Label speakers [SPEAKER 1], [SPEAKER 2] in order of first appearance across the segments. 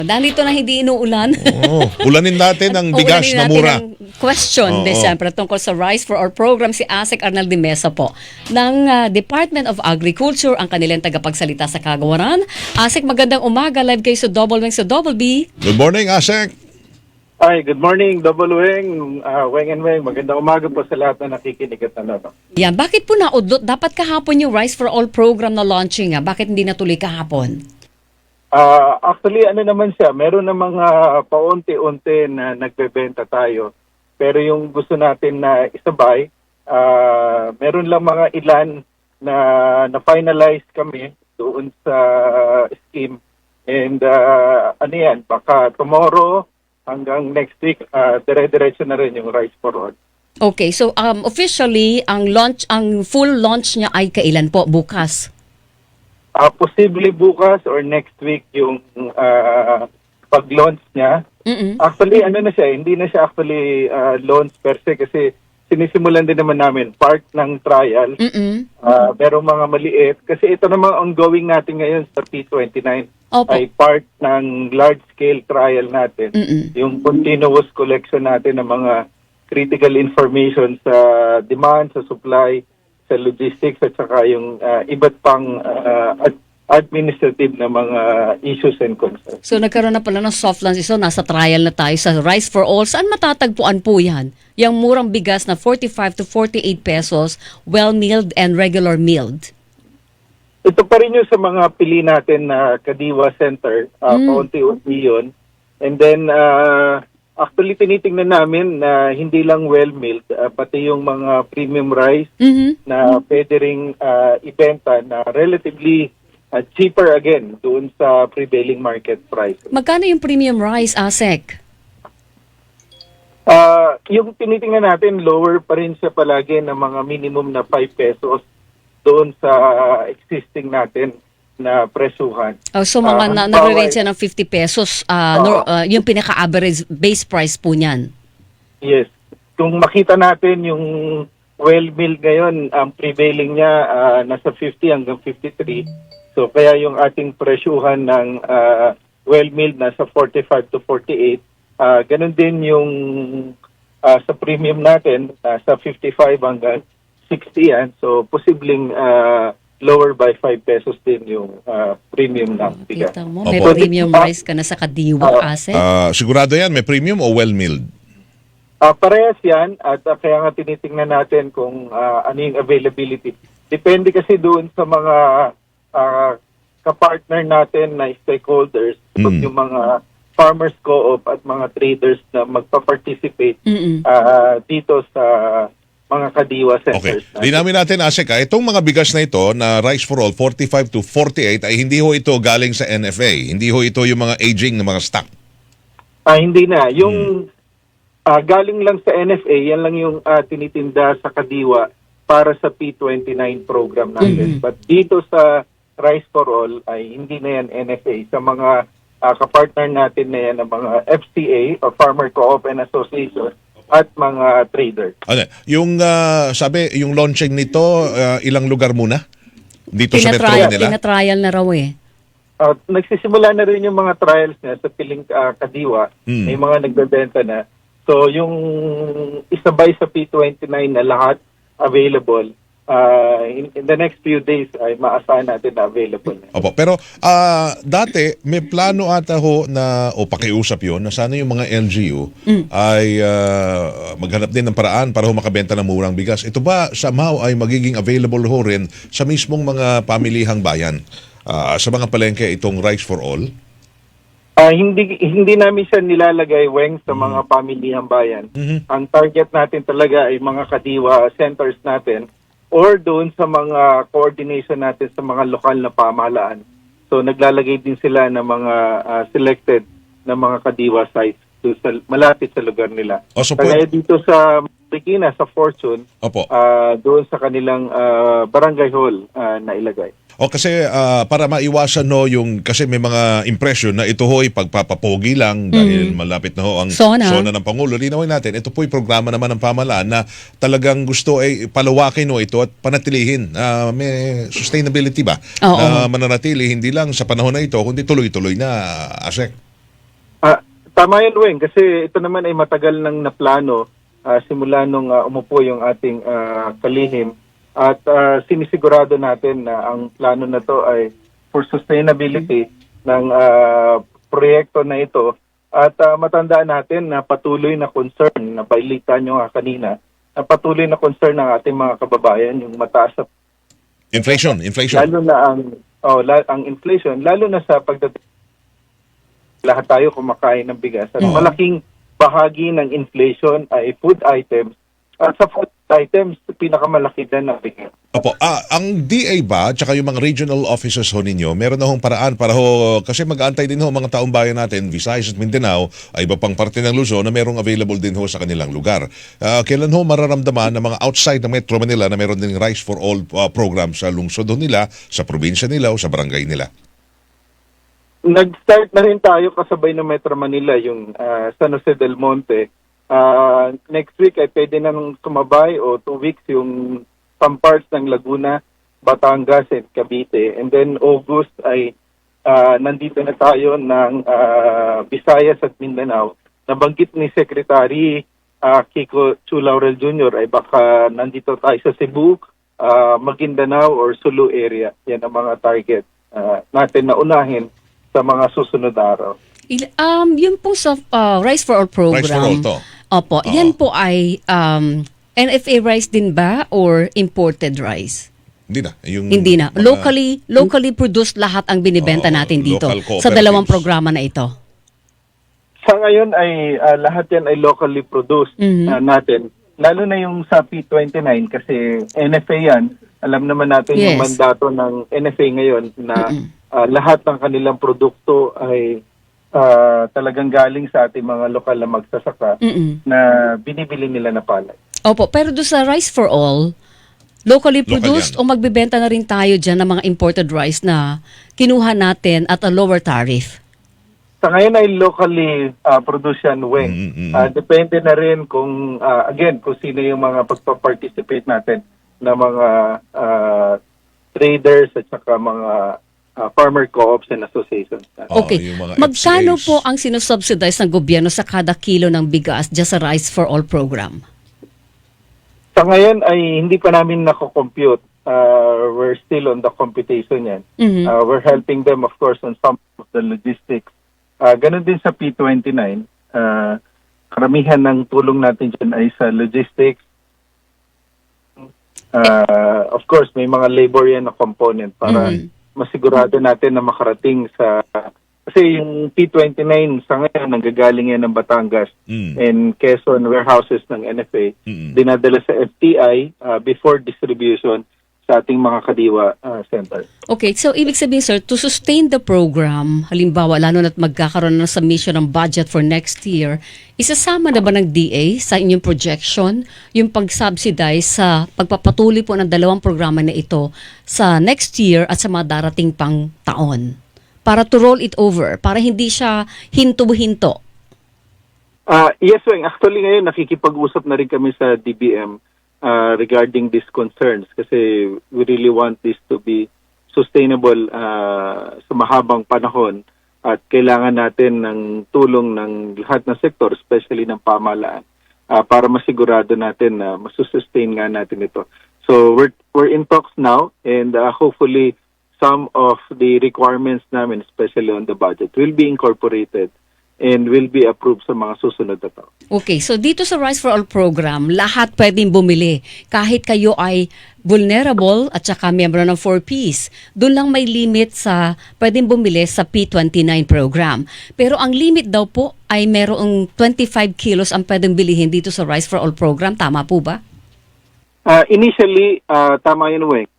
[SPEAKER 1] Dahil ito na hindi inuulan.
[SPEAKER 2] Ulanin natin ang bigas
[SPEAKER 1] Ulanin
[SPEAKER 2] na
[SPEAKER 1] natin
[SPEAKER 2] mura.
[SPEAKER 1] ang question de siyempre tungkol sa Rice for All program. Si Asek Arnal de Mesa po ng Department of Agriculture, ang kanilang tagapagsalita sa Kagawaran. Asek, magandang umaga. Live kayo sa Double Wing sa Double B.
[SPEAKER 2] Good morning, Asek.
[SPEAKER 3] Hi, good morning, Double Wing, Weng and Weng. Magandang umaga po sa lahat na nakikinig at nanonood.
[SPEAKER 1] Yan, bakit po naudlot? Dapat kahapon yung Rice for All program na launching. Bakit hindi natuloy kahapon?
[SPEAKER 3] Actually, ano naman siya, meron na mga paunti-unti na nagbebenta tayo. Pero yung gusto natin na isabay, meron lang mga ilan na finalize kami doon sa scheme. And ano yan, baka tomorrow hanggang next week, dire-diretso na rin yung Rice for All.
[SPEAKER 1] Okay, so officially, ang full launch niya ay kailan po? Bukas?
[SPEAKER 3] Posible bukas or next week yung pag-launch niya. Actually, ano na siya, hindi na siya actually launch per se kasi sinisimulan din naman namin part ng trial. Pero mga maliit. Kasi ito naman ongoing natin ngayon sa P29
[SPEAKER 1] Opo.
[SPEAKER 3] ay part ng large-scale trial natin. Yung continuous collection natin ng mga critical information sa demand, sa supply, sa logistics at saka yung iba't pang administrative na mga issues and concerns.
[SPEAKER 1] So nagkaroon na pala ng soft launch. So nasa trial na tayo sa Rice for All. Saan matatagpuan po yan? Yung murang bigas na 45 to 48 pesos, well-milled and regular milled.
[SPEAKER 3] Ito pa rin yung sa mga pili natin na Kadiwa Center. Paunti-unti yun. And then, actually, tinitingnan namin na hindi lang well-milled, pati yung mga premium rice na pwede ring ibenta na relatively cheaper again doon sa prevailing market price.
[SPEAKER 1] Magkano yung premium rice, Asek?
[SPEAKER 3] Yung tinitingnan natin, lower pa rin siya palagi ng mga minimum na 5 pesos doon sa existing natin na presyuhan.
[SPEAKER 1] So mga nagre-range siya ng 50 pesos, yung pinaka-average base price po niyan.
[SPEAKER 3] Yes. Kung makita natin yung well-milled ngayon, ang prevailing niya nasa 50 hanggang 53. So kaya yung ating presyuhan ng well-milled nasa 45 to 48. Ganun din yung sa premium natin, nasa 55 hanggang 60 yan. So posibleng lower by 5 pesos din yung premium na bigas.
[SPEAKER 1] Kita mo, may premium rice ka na sa Kadiwa, Asek.
[SPEAKER 2] Sigurado yan, may premium o well-milled?
[SPEAKER 3] Parehas yan at kaya nga tinitingnan natin kung ano yung availability. Depende kasi doon sa mga kapartner natin na stakeholders, yung mga farmers co-op at mga traders na magpa-participate dito sa mga Kadiwa centers.
[SPEAKER 2] Okay. Linamin natin, Asek, itong mga bigas na ito na Rice for All, 45 to 48, ay hindi ho ito galing sa NFA. Hindi ho ito yung mga aging na mga stock.
[SPEAKER 3] Hindi na. Yung galing lang sa NFA, yan lang yung tinitinda sa Kadiwa para sa P29 program natin. But dito sa Rice for All ay hindi na yan NFA. Sa mga kapartner natin na yan ng mga FCA o Farmer Co-op and Association at mga trader.
[SPEAKER 2] Okay. Yung sabi, yung launching nito, ilang lugar muna? Dito sa Metro Manila?
[SPEAKER 1] Tina-trial na raw eh.
[SPEAKER 3] Nagsisimula na rin yung mga trials niya sa piling Kadiwa. May mga nagbebenta na. So yung isabay sa P29 na lahat available, in the next few days ay maasahan natin na available.
[SPEAKER 2] Opo, pero dati may plano ata ho na o pakiusap yon na sana yung mga LGU ay maghanap din ng paraan para ho makabenta ng murang bigas. Ito ba somehow ay magiging available ho rin sa mismong mga pamilihang bayan sa mga palengke itong Rice for All?
[SPEAKER 3] Hindi namin siya nilalagay, Weng, sa mga pamilihang bayan. Ang target natin talaga ay mga Kadiwa centers natin or doon sa mga coordination natin sa mga lokal na pamahalaan. So naglalagay din sila ng mga selected na mga Kadiwa sites doon sa, malapit sa lugar nila. Kaya dito sa Marikina, sa Fortune, doon sa kanilang barangay hall na ilagay.
[SPEAKER 2] O kasi para maiwasan no yung kasi may mga impression na ito ho'y pagpapapogi lang dahil malapit na ho ang
[SPEAKER 1] Sona
[SPEAKER 2] ng Pangulo. Linawin natin, ito po'y programa naman ng pamahalaan na talagang gusto ay palawakin no ito at panatilihin. May sustainability ba na mananatili hindi lang sa panahon na ito kundi tuloy-tuloy na, Asek.
[SPEAKER 3] Tama yan, Weng, kasi ito naman ay matagal nang naplano simula nung umupo yung ating kalihim at sinisigurado natin na ang plano na to ay for sustainability ng proyekto na ito at matandaan natin na patuloy na concern na bailitan nyo nga kanina na patuloy na concern ng ating mga kababayan yung mataas na
[SPEAKER 2] Inflation.
[SPEAKER 3] lalo na ang inflation lalo na sa pagdating lahat tayo kumakain ng bigas at malaking bahagi ng inflation ay food items at sa food items pinakamalaki din ang bigas.
[SPEAKER 2] Opo, ang DA ba, tsaka yung mga regional offices ho ninyo, meron na hong paraan para ho, kasi mag-aantay din ho mga taong bayan natin, Visayas at Mindanao, ay iba pang parte ng Luzon na merong available din ho sa kanilang lugar. Kailan ho mararamdaman ng mga outside ng Metro Manila na meron din Rice for All program sa lungsod ho nila, sa probinsya nila o sa barangay nila?
[SPEAKER 3] Nag-start na rin tayo kasabay ng Metro Manila, yung San Jose del Monte. Next week ay pwede na nang sumabay o 2 weeks yung some parts ng Laguna, Batangas and Cavite. And then August ay nandito na tayo ng Visayas at Mindanao. Nabanggit ni Secretary Kiko Chu Laurel Jr. ay baka nandito tayo sa Cebu, Maguindanao or Sulu area. Yan ang mga target natin na unahin sa mga susunod araw.
[SPEAKER 1] Yun po sa Rice for All program.
[SPEAKER 2] Rice for All to.
[SPEAKER 1] Opo, yan po ay NFA rice din ba or imported rice?
[SPEAKER 2] Hindi na.
[SPEAKER 1] Hindi na. Locally produced lahat ang binibenta natin dito
[SPEAKER 2] local
[SPEAKER 1] sa dalawang
[SPEAKER 2] cooperatives.
[SPEAKER 1] programa na ito.
[SPEAKER 3] Sa ngayon ay lahat yan ay locally produced natin. Lalo na yung sa P29 kasi NFA yan. Alam naman natin yung mandato ng NFA ngayon na lahat ng kanilang produkto ay talagang galing sa ating mga lokal na magsasaka na binibili nila na palay.
[SPEAKER 1] Opo, pero doon sa Rice for All, locally produced o magbibenta na rin tayo dyan ng mga imported rice na kinuha natin at a lower tariff?
[SPEAKER 3] Sa ngayon ay locally produced yan, Weng. Depende na rin kung, again, kung sino yung mga pagpa-participate natin na mga traders at saka mga farmer co-ops and associations.
[SPEAKER 1] Okay.
[SPEAKER 2] Yung mga
[SPEAKER 1] Magkano
[SPEAKER 2] FCAs.
[SPEAKER 1] po ang sinusubsidize ng gobyerno sa kada kilo ng bigas dyan sa Rice for All program?
[SPEAKER 3] Sa ngayon ay hindi pa namin nako-compute. We're still on the computation yan. We're helping them, of course, on some of the logistics. Ganon din sa P29. Karamihan ng tulong natin dyan ay sa logistics. Of course, may mga labor yan na component para masigurado natin na makarating sa... Kasi yung P29 sa ngayon, nanggagaling yan ng Batangas and Quezon warehouses ng NFA. Dinadala sa FTI before distribution sa ating mga kadiwa center.
[SPEAKER 1] Okay, so ibig sabihin sir, to sustain the program, halimbawa lalo na't magkakaroon ng submission ng budget for next year, isasama na ba ng DA sa inyong projection yung pag-subsidize sa pagpapatuloy po ng dalawang programa na ito sa next year at sa mga darating pang taon? Para to roll it over, para hindi siya hinto-hinto.
[SPEAKER 3] Yes, Weng. Actually ngayon nakikipag-usap na rin kami sa DBM regarding these concerns kasi we really want this to be sustainable sa mahabang panahon at kailangan natin ng tulong ng lahat ng sektor, especially ng pamahalaan, para masigurado natin na masusustain nga natin ito. So we're in talks now and hopefully some of the requirements namin, especially on the budget, will be incorporated and will be approved sa mga susunod na taon.
[SPEAKER 1] Okay, so dito sa Rice for All program, lahat pwedeng bumili. Kahit kayo ay vulnerable at saka miyembro ng 4Ps. Doon lang may limit sa pwedeng bumili sa P29 program. Pero ang limit daw po ay merong 25 kilos ang pwedeng bilihin dito sa Rice for All program. Tama po ba?
[SPEAKER 3] Initially, tama yun, Weng.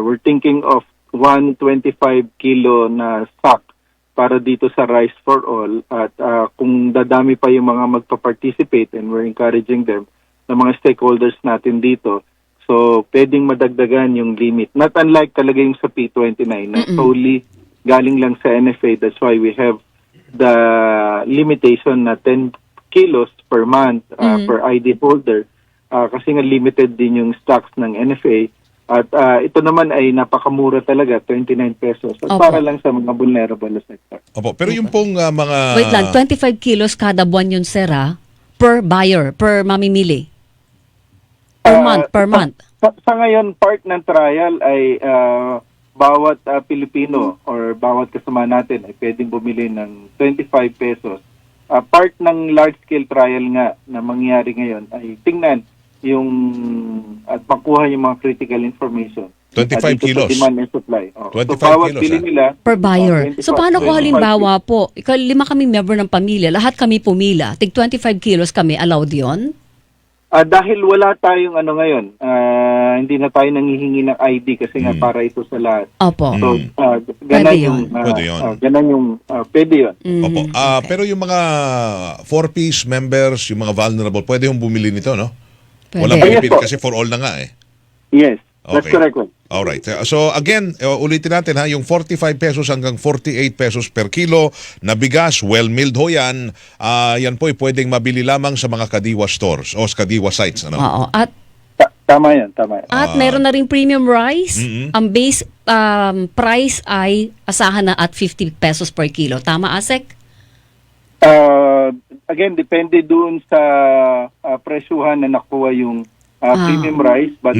[SPEAKER 3] We're thinking of 125 kilo na sack para dito sa Rice for All at kung dadami pa yung mga magpa-participate and we're encouraging them na mga stakeholders natin dito, so pwedeng madagdagan yung limit. Not unlike talaga yung sa P29 na solely galing lang sa NFA. That's why we have the limitation na 10 kilos per month per ID holder kasi nga limited din yung stocks ng NFA At ito naman ay napakamura talaga, 29 pesos. At
[SPEAKER 1] Opo.
[SPEAKER 3] para lang sa mga vulnerable sector.
[SPEAKER 2] Opo, pero yung pong mga...
[SPEAKER 1] Wait lang, 25 kilos kada buwan yun, sir, per buyer, per mamimili. Per month.
[SPEAKER 3] Sa ngayon, part ng trial ay bawat Pilipino or bawat kasama natin ay pwedeng bumili ng 25 pesos. Part ng large-scale trial nga na mangyayari ngayon ay tingnan yung at makuha yung mga critical information.
[SPEAKER 2] 25
[SPEAKER 3] dito
[SPEAKER 2] kilos.
[SPEAKER 3] Sa demand and supply.
[SPEAKER 2] 25
[SPEAKER 3] bawat
[SPEAKER 2] kilos,
[SPEAKER 3] bili nila,
[SPEAKER 1] Per buyer.
[SPEAKER 3] 25
[SPEAKER 1] So paano kung
[SPEAKER 3] 25
[SPEAKER 1] halimbawa po, 5 kami member ng pamilya, lahat kami pumila, tig 25 kilos kami, allowed yon?
[SPEAKER 3] Dahil wala tayong ngayon, hindi na tayo nanghihingi ng ID kasi nga para ito sa lahat.
[SPEAKER 1] Opo.
[SPEAKER 3] So,
[SPEAKER 1] Pwede
[SPEAKER 3] ganan yung,
[SPEAKER 1] yun.
[SPEAKER 2] Pwede yun.
[SPEAKER 3] ganan yung, pwede yun.
[SPEAKER 2] Opo. Pero yung mga 4-piece members, yung mga vulnerable, pwede yung bumili nito, no?
[SPEAKER 1] Pwede.
[SPEAKER 2] Walang
[SPEAKER 3] Yes,
[SPEAKER 2] pipili
[SPEAKER 3] po.
[SPEAKER 2] kasi for all na nga eh.
[SPEAKER 3] Yes, that's
[SPEAKER 2] Okay.
[SPEAKER 3] correct. Well.
[SPEAKER 2] Alright. So again, ulitin natin yung 45 pesos hanggang 48 pesos per kilo na bigas, well-milled ho yan. Yan po ay pwedeng mabili lamang sa mga Kadiwa stores o sa Kadiwa sites. Ano?
[SPEAKER 1] Oo. At
[SPEAKER 3] Tama yan.
[SPEAKER 1] meron na rin premium rice.
[SPEAKER 2] Mm-mm.
[SPEAKER 1] Ang base price ay asahan na at 50 pesos per kilo. Tama, Asek?
[SPEAKER 3] Again, depende doon sa presyuhan na nakuha yung premium rice, but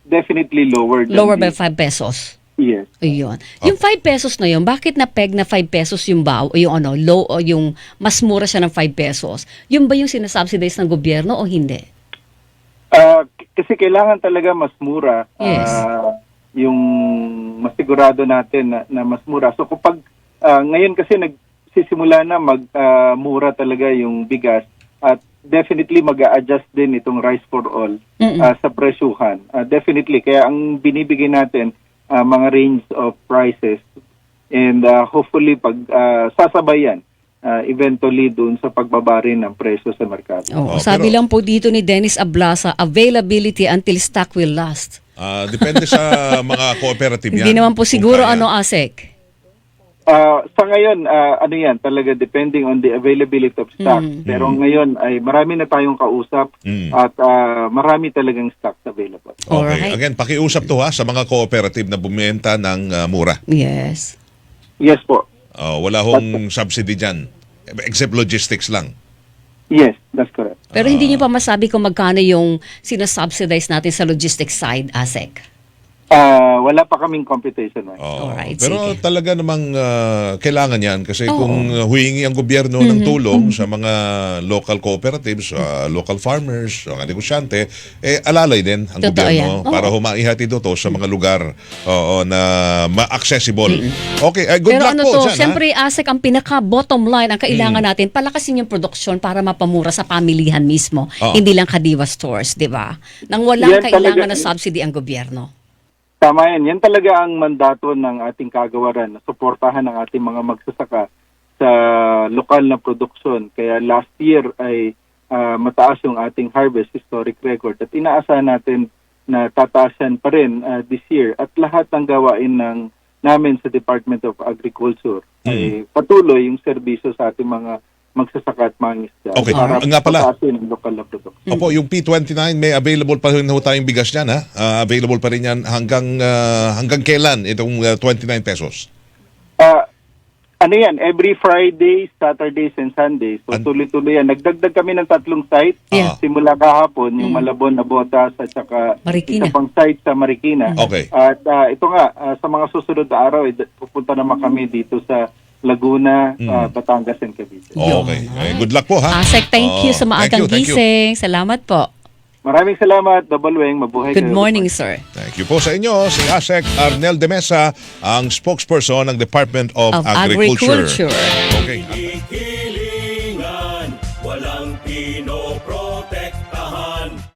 [SPEAKER 3] definitely lower than
[SPEAKER 1] Lower by
[SPEAKER 3] the-
[SPEAKER 1] 5 pesos.
[SPEAKER 3] Yes.
[SPEAKER 1] Ayun. Yung 5 pesos na yun, bakit na peg na 5 pesos yung low o yung mas mura siya ng 5 pesos? Yun ba yung sinasubsidize ng gobyerno o hindi?
[SPEAKER 3] Kasi kailangan talaga mas mura.
[SPEAKER 1] Yes.
[SPEAKER 3] Yung masigurado natin na mas mura. So kapag ngayon kasi nagsisimula na magmura talaga yung bigas at definitely mag-a-adjust din itong rice for all sa presyuhan. Definitely. Kaya ang binibigay natin mga range of prices and hopefully pag sasabayan eventually dun sa pagbaba rin ng presyo sa merkado.
[SPEAKER 1] Oh, sabi
[SPEAKER 2] pero-
[SPEAKER 1] lang po dito ni Dennis Ablasa, availability until stock will last.
[SPEAKER 2] Depende sa mga cooperative yan.
[SPEAKER 1] Hindi naman po
[SPEAKER 2] Kung
[SPEAKER 1] siguro
[SPEAKER 2] kaya.
[SPEAKER 1] Asek.
[SPEAKER 3] Sa ngayon, yan, talaga depending on the availability of stock. Pero ngayon ay marami na tayong kausap at marami talagang stocks available.
[SPEAKER 2] Okay.
[SPEAKER 1] Alright.
[SPEAKER 2] Again, pakiusap to sa mga cooperative na bumenta ng mura.
[SPEAKER 1] Yes.
[SPEAKER 3] Yes po.
[SPEAKER 2] Wala hong subsidy dyan. Except logistics lang.
[SPEAKER 3] Yes, that's correct.
[SPEAKER 1] Pero hindi niyo pa masabi kung magkano yung sinasubsidize natin sa logistics side, Asek.
[SPEAKER 3] Wala pa kaming computation.
[SPEAKER 1] Alright,
[SPEAKER 2] Pero
[SPEAKER 1] sige.
[SPEAKER 2] talaga namang kailangan yan kasi
[SPEAKER 1] Oo.
[SPEAKER 2] kung huhingi ang gobyerno ng tulong sa mga local cooperatives, local farmers, mga negosyante, alalay din ang
[SPEAKER 1] Totoo
[SPEAKER 2] gobyerno
[SPEAKER 1] yan.
[SPEAKER 2] para
[SPEAKER 1] Oo.
[SPEAKER 2] humaihatid ito sa mga lugar na ma-accessible. Okay, good
[SPEAKER 1] Pero
[SPEAKER 2] luck
[SPEAKER 1] ano
[SPEAKER 2] po
[SPEAKER 1] to,
[SPEAKER 2] dyan.
[SPEAKER 1] siyempre Asek, ang pinaka-bottom line, ang kailangan natin, palakasin yung produksyon para mapamura sa pamilihan mismo.
[SPEAKER 2] Oo.
[SPEAKER 1] Hindi lang Kadiwa stores, di ba? Nang walang
[SPEAKER 3] Yan
[SPEAKER 1] kailangan
[SPEAKER 3] talaga.
[SPEAKER 1] na subsidy ang gobyerno.
[SPEAKER 3] Tama yan. Yan talaga ang mandato ng ating kagawaran na suportahan ang ating mga magsasaka sa lokal na produksyon. Kaya last year ay mataas yung ating harvest historic record at inaasahan natin na tataasan pa rin this year at lahat ng gawain namin sa Department of Agriculture ay patuloy yung serbisyo sa ating mga magsasaka at mangingisda
[SPEAKER 2] Okay.
[SPEAKER 3] para
[SPEAKER 2] Nga pala.
[SPEAKER 3] pataasin ang lokal na produksyon.
[SPEAKER 2] Opo, yung P29 may available pa rin ho tayong bigas dyan available pa rin yan hanggang kailan itong 29 pesos?
[SPEAKER 3] Every Friday, Saturdays, and Sundays. So tuloy-tuloy yan. Nagdagdag kami ng 3 sites.
[SPEAKER 1] Yeah.
[SPEAKER 3] Simula kahapon, yung Malabon, Nabotas, at saka
[SPEAKER 1] Marikina.
[SPEAKER 3] isa pang site sa Marikina.
[SPEAKER 2] Okay.
[SPEAKER 3] At ito nga, sa mga susunod na araw, pupunta naman kami dito sa Laguna, Batangas, and Cavite.
[SPEAKER 2] Okay. Good luck po
[SPEAKER 1] Asek, thank you sa maagang
[SPEAKER 2] Thank you.
[SPEAKER 1] gising. Salamat po.
[SPEAKER 3] Maraming salamat, Double Weng. Mabuhay
[SPEAKER 1] Good
[SPEAKER 3] kayo.
[SPEAKER 1] morning, sir.
[SPEAKER 2] Thank you po sa inyo, si Asek Arnel de Mesa, ang spokesperson ng Department of
[SPEAKER 1] Of
[SPEAKER 2] Agriculture.
[SPEAKER 1] Agriculture.
[SPEAKER 2] Okay.